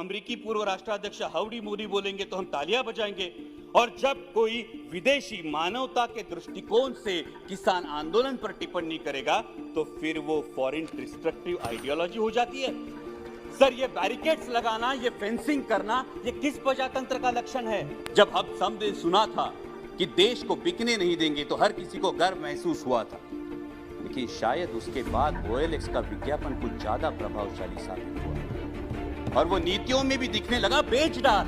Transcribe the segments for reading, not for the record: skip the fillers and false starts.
अमेरिकी पूर्व राष्ट्राध्यक्ष हाउडी मोदी बोलेंगे तो हम तालियां बजाएंगे, और जब कोई विदेशी मानवता के दृष्टिकोण से किसान आंदोलन पर टिप्पणी करेगा तो फिर वो फॉरेन डिस्ट्रक्टिव आइडियोलॉजी हो जाती है। सर, ये बैरिकेड्स लगाना, ये फेंसिंग करना, ये किस प्रजातंत्र का लक्षण है? जब हम सबने सुना था कि देश को बिकने नहीं देंगे तो हर किसी को गर्व महसूस हुआ था, लेकिन शायद उसके बाद OLX का विज्ञापन कुछ ज्यादा प्रभावशाली साबित हुआ और वो नीतियों में भी दिखने लगा। बेच डाल,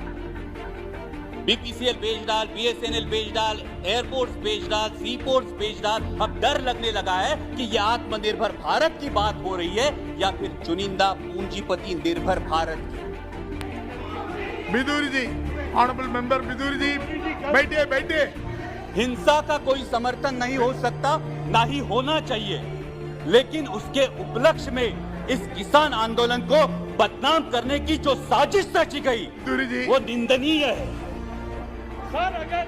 BPCL बेच डाल, BSNL बेच डाल, एयरपोर्ट्स बेच डाल, सीपोर्ट्स बेच डाल। अब डर लगने लगा है कि ये आत्मनिर्भर भारत की बात हो रही है या फिर चुनिंदा पूंजीपति निर्भर भारत की। बिदूरी जी, ऑनरेबल मेंबर बिदूरी जी, बैठिए बैठिए। हिंसा का कोई समर्थन नहीं हो सकता, ना ही होना चाहिए, लेकिन उसके उपलक्ष्य में इस किसान आंदोलन को बदनाम करने की जो साजिश रची गई वो निंदनीय है। सर, अगर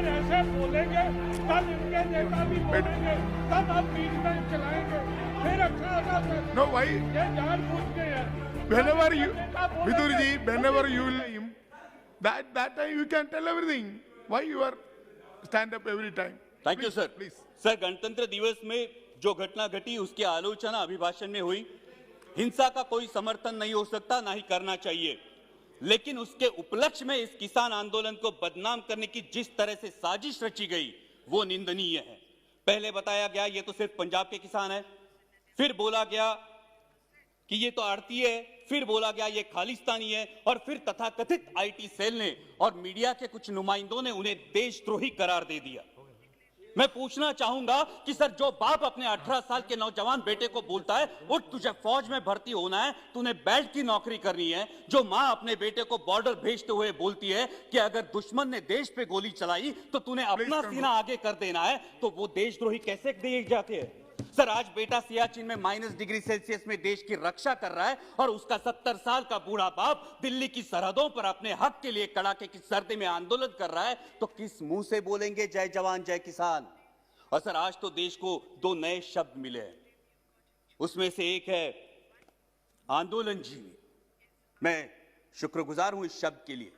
ऐसे बोलेंगे तब इनके नेता भी बोलेंगे, तब आप बीच में चलाएंगे, फिर अच्छा होगा सर। नो भाई, ये जानबूझ के है। whenever you, Viduri ji, whenever you will him, that time you can tell everything. Why you are stand up every time? Thank you sir. Please sir, गणतंत्र दिवस में जो घटना घटी उसकी आलोचना अभिभाषण में हुई। हिंसा का कोई समर्थन नहीं हो सकता, ना ही करना चाहिए, लेकिन उसके उपलक्ष्य में इस किसान आंदोलन को बदनाम करने की जिस तरह से साजिश रची गई वो निंदनीय है। पहले बताया गया ये तो सिर्फ पंजाब के किसान है, फिर बोला गया कि ये तो आड़ती है, फिर बोला गया ये खालिस्तानी है, और फिर तथाकथित IT सेल ने और मीडिया के कुछ नुमाइंदों ने उन्हें देशद्रोही करार दे दिया। मैं पूछना चाहूंगा कि सर, जो बाप अपने 18 साल के नौजवान बेटे को बोलता है उठ तुझे फौज में भर्ती होना है, तूने बेल्ट की नौकरी करनी है, जो मां अपने बेटे को बॉर्डर भेजते हुए बोलती है कि अगर दुश्मन ने देश पे गोली चलाई तो तूने अपना सीना आगे कर देना है, तो वो देशद्रोही कैसे दिए जाते हैं? सर, आज बेटा सियाचिन में -डिग्री सेल्सियस में देश की रक्षा कर रहा है और उसका 70 साल का बूढ़ा बाप दिल्ली की सरहदों पर अपने हक के लिए कड़ाके की सर्दी में आंदोलन कर रहा है, तो किस मुंह से बोलेंगे जय जवान जय किसान? और सर, आज तो देश को 2 नए शब्द मिले हैं, उसमें से एक है आंदोलन जीवी। मैं शुक्रगुजार हूं इस शब्द के लिए,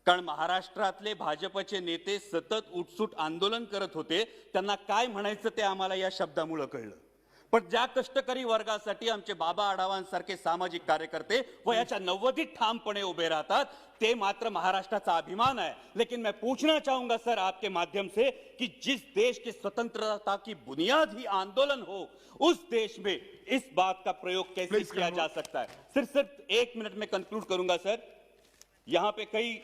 कारण महाराष्ट्रातले भाजपचे नेते सतत उठसूट आंदोलन करत होते, त्यांना काय म्हणायचं ते आम्हाला या शब्दामुळे कळलं। पण ज्या कष्टकरी वर्गासाठी आमचे बाबा आढावांसारखे सामाजिक कार्यकर्ते वयाच्या 90 ठामपणे उभे राहतात, ते मात्र महाराष्ट्राचा अभिमान है। लेकिन मैं पूछना चाहूंगा सर आपके माध्यम से कि जिस देश की स्वतंत्रता की बुनियाद ही आंदोलन हो, उस देश में इस बात का प्रयोग कैसे किया जा सकता है? सिर्फ 1 मिनट में कंक्लूड करूंगा सर। यहां पे कई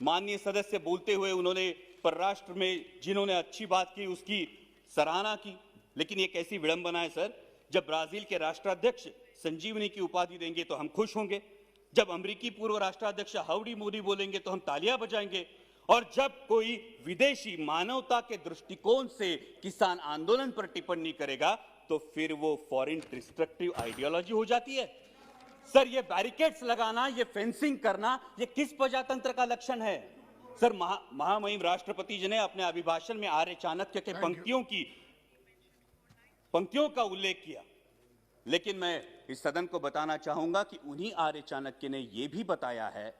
माननीय सदस्य बोलते हुए उन्होंने परराष्ट्र में जिन्होंने अच्छी बात की उसकी सराहना की, लेकिन ये कैसी विडंबना है सर, जब ब्राजील के राष्ट्राध्यक्ष संजीवनी की उपाधि देंगे तो हम खुश होंगे, जब अमेरिकी पूर्व राष्ट्राध्यक्ष हाउडी मोदी बोलेंगे तो हम तालियां बजाएंगे, और जब कोई विदेशी मानवता के दृष्टिकोण से किसान आंदोलन पर टिप्पणी करेगा तो फिर वो फॉरेन डिस्ट्रक्टिव आइडियोलॉजी हो जाती है। सर, ये बैरिकेड्स लगाना, ये फेंसिंग करना, ये किस प्रजातंत्र का लक्षण है? सर, महामहिम राष्ट्रपति जी ने अपने अभिभाषण में आर्य चाणक्य के पंक्तियों का उल्लेख किया, लेकिन मैं इस सदन को बताना चाहूंगा कि उन्हीं आर्य चाणक्य ने यह भी बताया है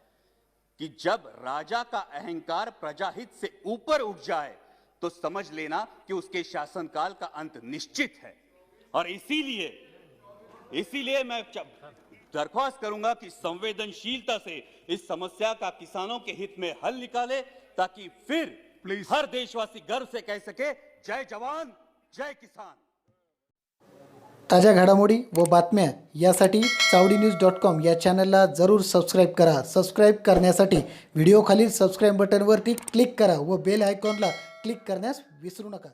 कि जब राजा का अहंकार प्रजाहित से ऊपर उठ जाए तो समझ लेना कि उसके शासनकाल का अंत निश्चित है। और इसीलिए मैं दरख्वास्त करूंगा कि संवेदनशीलता से इस समस्या का किसानों के हित में हल निकाले, ताकि फिर हर देशवासी गर्व से कह सके जय जवान जय किसान। ताज्या घडामोडी व बातम्या यासाठी चावडीन्यूज.com या चॅनलला जरूर सबस्क्राईब करा। सबस्क्राईब करण्यासाठी व्हिडिओ खालील सबस्क्राईब बटनवरती क्लिक करा व बेल आयकॉनला क्लिक करण्यास विसरू नका।